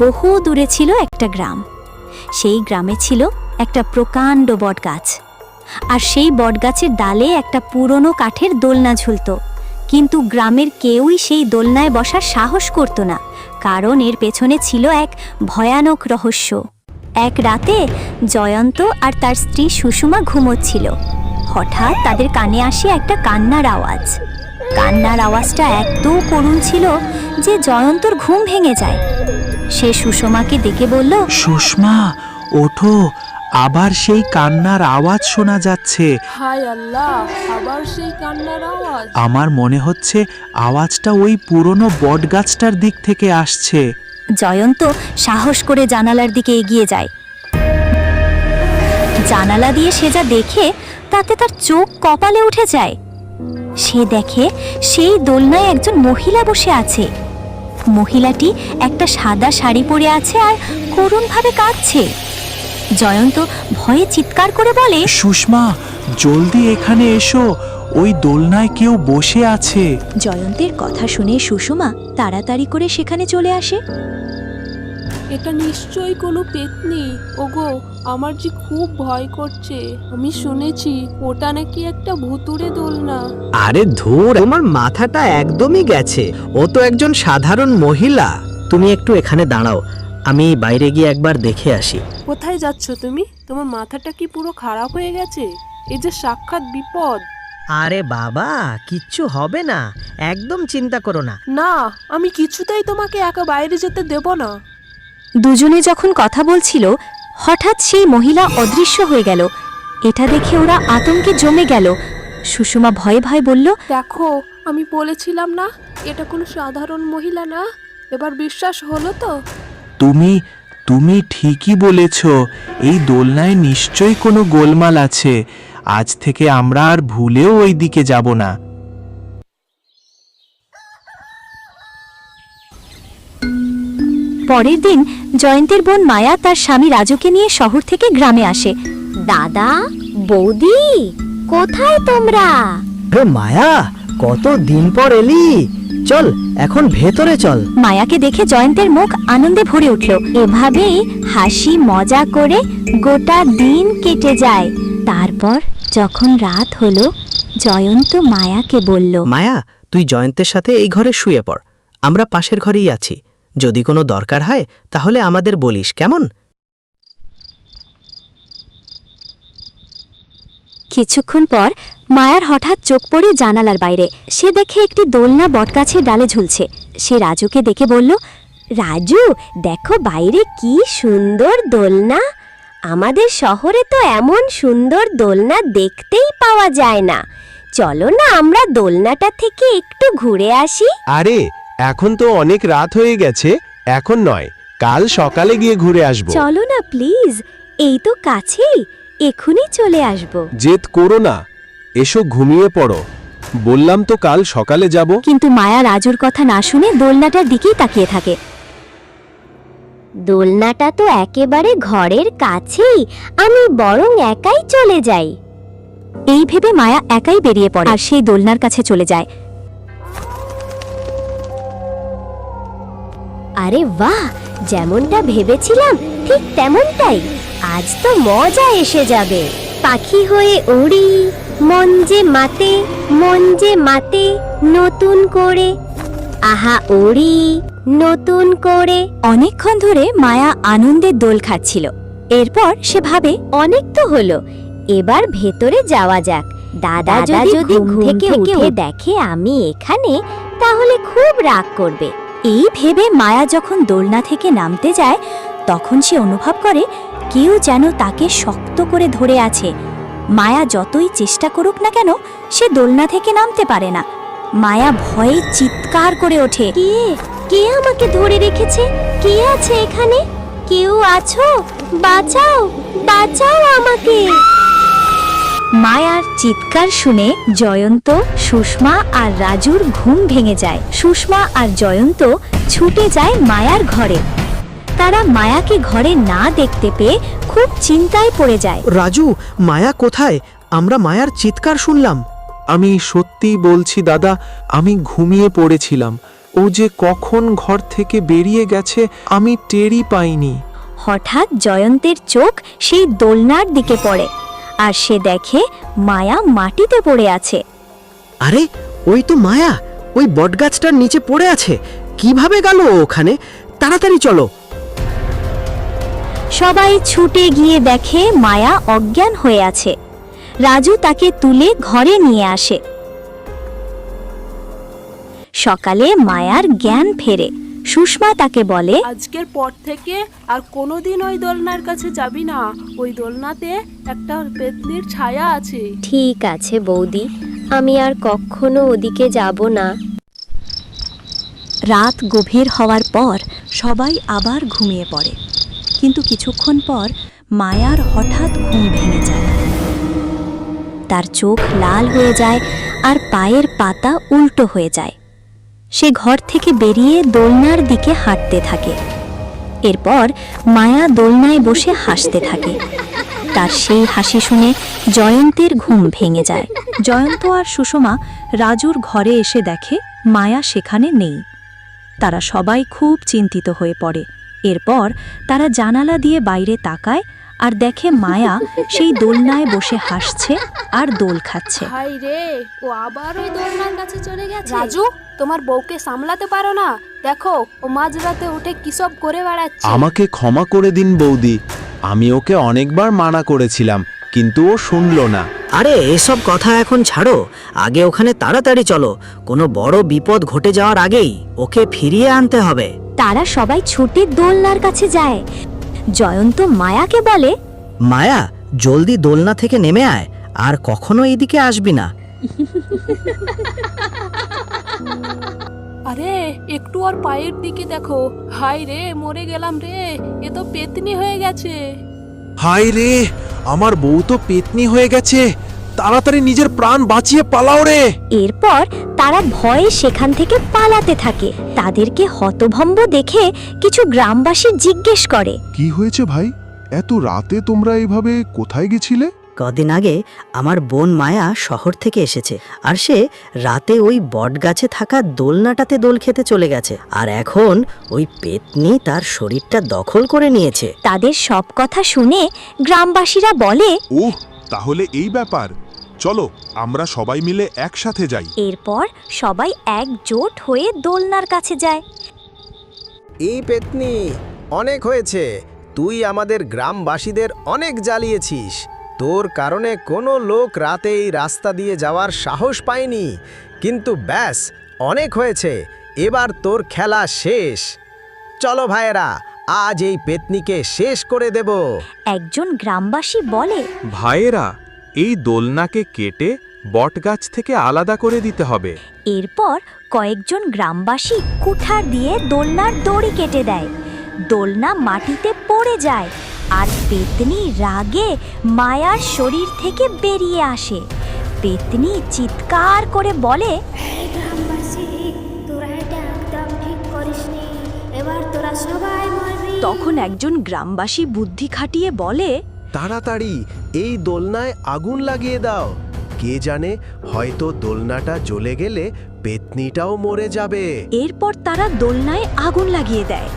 বহু দূরে ছিল একটা গ্রাম। সেই গ্রামে ছিল একটা প্রকাণ্ড বটগাছ, আর সেই বটগাছের ডালে একটা পুরনো কাঠের দোলনা ঝুলত। কিন্তু গ্রামের কেউই সেই দোলনায় বসার সাহস করত না, কারণ এর পেছনে ছিল এক ভয়ানক রহস্য। এক রাতে জয়ন্ত আর তার স্ত্রী সুষমা ঘুমোচ্ছিল। হঠাৎ তাদের কানে আসে একটা কান্নার আওয়াজ। কান্নার আওয়াজটা এত করুণ ছিল যে জয়ন্তর ঘুম ভেঙে যায়। সে সুষমাকে ডেকে বলল, সুষমা, ওঠো, আবার সেই কান্নার আওয়াজ শোনা যাচ্ছে। হায় আল্লাহ, আবার সেই কান্নার আওয়াজ। আমার মনে হচ্ছে আওয়াজটা ওই পুরনো বটগাছটার দিক থেকে আসছে। জয়ন্ত সাহস করে জানালার দিকে এগিয়ে যায়। জানালা দিয়ে সে যা দেখে তাতে তার চোখ কপালে উঠে যায়। সে দেখে সেই দোলনায় একজন মহিলা বসে আছে। মহিলাটি একটা সাদা শাড়ি পরে আছে আর করুণভাবে কাঁদছে। জয়ন্ত ভয়ে চিৎকার করে বলে, সুষমা, জলদি এখানে এসো, ওই দোলনায় কেউ বসে আছে। জয়ন্তের কথা শুনে সুষমা তাড়াতাড়ি করে সেখানে চলে আসে। এটা নিশ্চয়ই কোনো পেতনি। ওগো, আমার যে খুব ভয় করছে। আমি শুনেছি ওটা নাকি একটা ভুতুড়ে দোলনা। আরে ধুর, তোমার মাথাটা একদমই গেছে। ও তো একজন সাধারণ মহিলা। তুমি একটু এখানে দাঁড়াও, আমি বাইরে গিয়ে একবার দেখে আসি। কোথায় যাচ্ছ তুমি? তোমার মাথাটা কি পুরো খারাপ হয়ে গেছে? এ যে সাক্ষাৎ বিপদ। আরে বাবা, কিচ্ছু হবে না, একদম চিন্তা করো না। না, আমি কিছুতেই তোমাকে একা বাইরে যেতে দেব না। দুজনে যখন কথা বলছিল, হঠাৎ সেই মহিলা অদৃশ্য হয়ে গেল। এটা দেখে ওরা আতঙ্কে জমে গেল। সুষমা ভয়ে ভয়ে বলল, দেখো, আমি বলেছিলাম না এটা কোনো সাধারণ মহিলা না। এবার বিশ্বাস হলো তো? তুমি ঠিকই বলেছ, এই দোলনায় নিশ্চয়ই কোনো গোলমাল আছে। আজ থেকে আমরা আর ভুলেও ওই দিকে যাব না। পরের দিন জয়ন্তের বোন মায়া তার স্বামী রাজুকে নিয়ে শহর থেকে গ্রামে আসে। দাদা, বৌদি, কোথায় তোমরা? মায়া, কত দিন পর এলি। চল, এখন ভেতরে চল। মায়াকে দেখে জয়ন্তের মুখ আনন্দে ভরে উঠল। এভাবেই হাসি মজা করে গোটা দিন কেটে যায়। তারপর যখন রাত হলো, জয়ন্ত মায়াকে বলল, মায়া, তুই জয়ন্তের সাথে এই ঘরে শুয়ে পড়। আমরা পাশের ঘরেই আছি। যদি কোনো দরকার হয় তাহলে আমাদের বলিস, কেমন? কিছুক্ষণ পর মায়ার হঠাৎ চোখ পড়ে জানালার বাইরে। সে দেখে একটি দোলনা বটগাছের ডালে ঝুলছে। সে রাজুকে দেখে বলল, রাজু, দেখো বাইরে কি সুন্দর দোলনা। আমাদের শহরে তো এমন সুন্দর দোলনা দেখতেই পাওয়া যায় না। চলো না আমরা দোলনাটা থেকে একটু ঘুরে আসি। আরে, এখন তো অনেক রাত হয়ে গেছে, এখন নয়, কাল সকালে গিয়ে ঘুরে আসবো। চলো না প্লিজ, এই তো কাছেই, এখনই চলে আসবো। জেদ করো না, এসো ঘুমিয়ে পড়ো। বললাম তো কাল সকালে যাব। কিন্তু মায়া রাজুর কথা না শুনে দোলনাটার দিকেই তাকিয়ে থাকে। দোলনাটা তো একেবারে ঘরের কাছেই, আমি বরং একাই চলে যাই। এই ভেবে মায়া একাই বেরিয়ে পড়ে আর সেই দোলনার কাছে চলে যায়। আরে বাহ, যেমনটা ভেবেছিলাম ঠিক তেমনটাই। আজ তো মজা এসে যাবে। পাখি হয়ে উড়ি, মন যে মাতে, মন যে মাতে নতুন করে। আহা উড়ি নতুন করে। অনেকক্ষণ ধরে মায়া আনন্দের দোল খাচ্ছিল। এরপর সে ভাবে, অনেক তো হলো, এবার ভেতরে যাওয়া যাক। দাদা যদি ঘুম থেকে উঠে দেখে আমি এখানে, তাহলে খুব রাগ করবে। এই ভেবে মায়া যখন দোলনা থেকে নামতে যায়, তখন সে অনুভব করে কেউ যেন তাকে শক্ত করে ধরে আছে। মায়া যতই চেষ্টা করুক না কেন, সে দোলনা থেকে নামতে পারে না। মায়া ভয়ে চিৎকার করে ওঠে, কে আমাকে ধরে রেখেছে? কে আছে এখানে? কেউ আছো? বাঁচাও, বাঁচাও আমাকে। মায়ার চিৎকার শুনে জয়ন্ত, সুষমা আর রাজুর ঘুম ভেঙে যায়। সুষমা আর জয়ন্ত ছুটে যায় মায়ার ঘরে। তারা মায়াকে ঘরে না দেখতে পেয়ে খুব চিন্তায় পড়ে যায়। রাজু, মায়া কোথায়? আমরা মায়ার চিৎকার শুনলাম। আমি সত্যিই বলছি দাদা, আমি ঘুমিয়ে পড়েছিলাম। ও যে কখন ঘর থেকে বেরিয়ে গেছে আমি টেরই পাইনি। হঠাৎ জয়ন্তের চোখ সেই দোলনার দিকে পড়ে, আর সে দেখে মায়া মাটিতে পড়ে আছে। আরে ওই তো মায়া, ওই বটগাছটার নিচে পড়ে আছে। কিভাবে গেল ওখানে? তাড়াতাড়ি চলো। সবাই ছুটে গিয়ে দেখে মায়া অজ্ঞান হয়ে আছে। রাজু তাকে তুলে ঘরে নিয়ে আসে। সকালে মায়ার জ্ঞান ফেরে। সুষমা তাকে বলে, আজকের পর থেকে আর কোনোদিন ওই দোলনার কাছে যাবি না। ওই দোলনাতে একটা পেতনির ছায়া আছে। ঠিক আছে বৌদি, আমি আর কখনো ওদিকে যাব না। রাত গভীর হওয়ার পর সবাই আবার ঘুমিয়ে পড়ে, কিন্তু কিছুক্ষণ পর মায়ার হঠাৎ ঘুম ভেঙে যায়। তার চোখ লাল হয়ে যায় আর পায়ের পাতা উল্টো হয়ে যায়। সে ঘর থেকে বেরিয়ে দোলনার দিকে হাঁটতে থাকে। এরপর মায়া দোলনায় বসে হাসতে থাকে। তার সেই হাসি শুনে জয়ন্তের ঘুম ভেঙে যায়। জয়ন্ত আর সুষমা রাজুর ঘরে এসে দেখে মায়া সেখানে নেই। তারা সবাই খুব চিন্তিত হয়ে পড়ে। এরপর তারা জানালা দিয়ে বাইরে তাকায় আর দেখে মায়া সেই দোলনায় বসে হাসছে আর দোল খাচ্ছে। হাই রে, ও আবার ওই দোলনার কাছে চলে গেছে। রাজু, তোমার বউকে সামলাতে পারো না? দেখো, ও মাঝরাতে উঠে কিসব করে বেড়াচ্ছে। আমাকে ক্ষমা করে দিন বৌদি, আমি ওকে অনেকবার মানা করেছিলাম কিন্তু ও শুনলো না। আরে এসব কথা এখন ছাড়ো, আগে ওখানে তাড়াতাড়ি চলো। কোনো বড় বিপদ ঘটে যাওয়ার আগেই ওকে ফিরিয়ে আনতে হবে। তারা সবাই ছুটে দোলনার কাছে যায়। জয়ন্ত মায়াকে বলে, মায়া, জলদি দোলনা থেকে নেমে আয়, আর কখনো এদিকে আসবি না। আরে একটু আর পায়ের দিকে দেখো। হাই রে, মরে গেলাম রে, এ তো পেতনি হয়ে গেছে। হায় রে, আমার বউ তো পেতনি হয়ে গেছে। তাড়াতাড়ি নিজের প্রাণ বাঁচিয়ে পালাও রে। এরপর তারা ভয়ে সেখান থেকে পালাতে থাকে। তাদেরকে হতভম্ব দেখে কিছু গ্রামবাসী জিজ্ঞেস করে, কি হয়েছে ভাই? এত রাতে তোমরা এইভাবে কোথায় গেছিলে? কদিন আগে আমার বোন মায়া শহর থেকে এসেছে, আর সে রাতে ওই বটগাছে থাকা দোলনাটাতে দোল খেতে চলে গেছে, আর এখন ওই পেতনি তার শরীরটা দখল করে নিয়েছে। তাদের সব কথা শুনে গ্রামবাসীরা বলে, ওহ, তাহলে এই ব্যাপার। চলো আমরা সবাই মিলে একসাথে যাই। এরপর সবাই একজোট হয়ে দোলনার কাছে যায়। এই পেতনি, অনেক হয়েছে। তুই আমাদের গ্রামবাসীদের অনেক জ্বালিয়েছিস। তোর কারণে কোনো লোক রাতে এই রাস্তা দিয়ে যাওয়ার সাহস পায়নি। কিন্তু ব্যাস, অনেক হয়েছে। এবার তোর খেলা শেষ। চলো ভাইয়েরা, আজ এই পেতনিকে শেষ করে দেব। একজন গ্রামবাসী বলে, ভাইয়েরা, এই দোলনাকে কেটে বটগাছ থেকে আলাদা করে দিতে হবে। এরপর কয়েকজন গ্রামবাসী কুঠার দিয়ে দোলনার দড়ি কেটে দেয়। দোলনা মাটিতে পড়ে যায় আর পেতনি রাগে মায়ার শরীর থেকে বেরিয়ে আসে। পেতনি চিৎকার করে বলে, এই গ্রামবাসী, তোরা এটা একদম ঠিক করিসনি। এবার তোরা সবাই মরবি। তখন একজন গ্রামবাসী বুদ্ধি খাটিয়ে বলে, তাড়াতাড়ি এই দোলনায় আগুন লাগিয়ে দাও। কে জানে, হয়তো দোলনাটা জ্বলে গেলে পেতনিটাও মরে যাবে। এরপর তারা দোলনায় আগুন লাগিয়ে দেয়।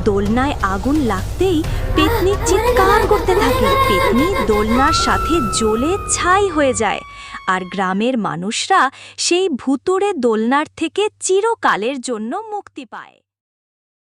দোলনায় আগুন লাগতেই পেতনি চিৎকার করতে থাকে। পেতনি দোলনার সাথে জ্বলে ছাই হয়ে যায়, আর গ্রামের মানুষরা সেই ভুতুড়ে দোলনার থেকে চিরকালের জন্য মুক্তি পায়।